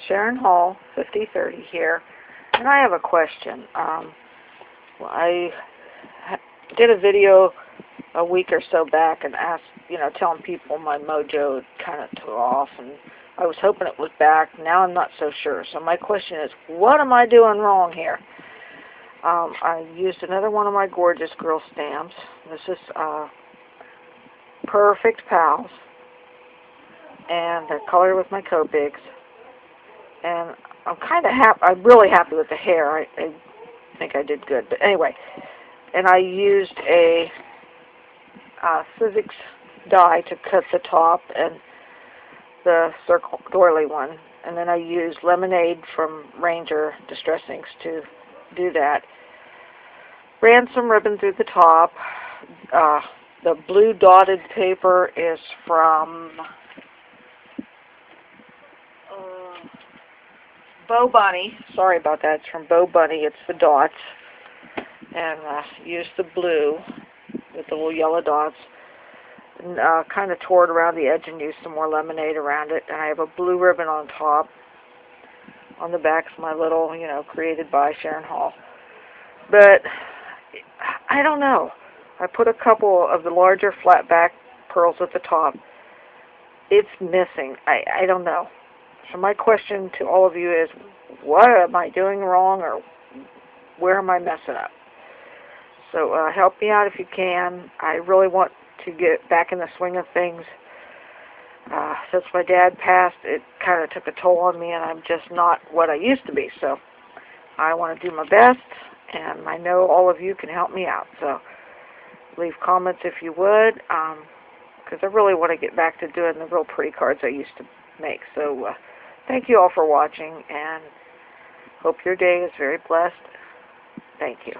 Sharon Hall, 5030 here, and I have a question. I did a video a week or so back and asked, telling people my mojo kind of took off, and I was hoping it was back. Now I'm not so sure. So my question is, what am I doing wrong here? I used another one of my gorgeous girl stamps. This is Perfect Pals, and they're colored with my Copics. And I'm really happy with the hair. I think I did good. But anyway, and I used a Sizzix die to cut the top and the circle doily one. And then I used Lemonade from Ranger Distress Inks to do that. Ran some ribbon through the top. The blue dotted paper is from Bo Bunny. Sorry about that. It's from Bo Bunny. It's the dots. And used the blue with the little yellow dots. And kind of tore it around the edge and used some more lemonade around it. And I have a blue ribbon on top. On the back is my little, created by Sharon Hall. But I don't know. I put a couple of the larger flat back pearls at the top. It's missing. I don't know. So my question to all of you is, what am I doing wrong, or where am I messing up? So help me out if you can. I really want to get back in the swing of things. Since my dad passed, it kind of took a toll on me, and I'm just not what I used to be. So I want to do my best, and I know all of you can help me out. So leave comments if you would, because I really want to get back to doing the real pretty cards I used to make. So thank you all for watching, and hope your day is very blessed. Thank you.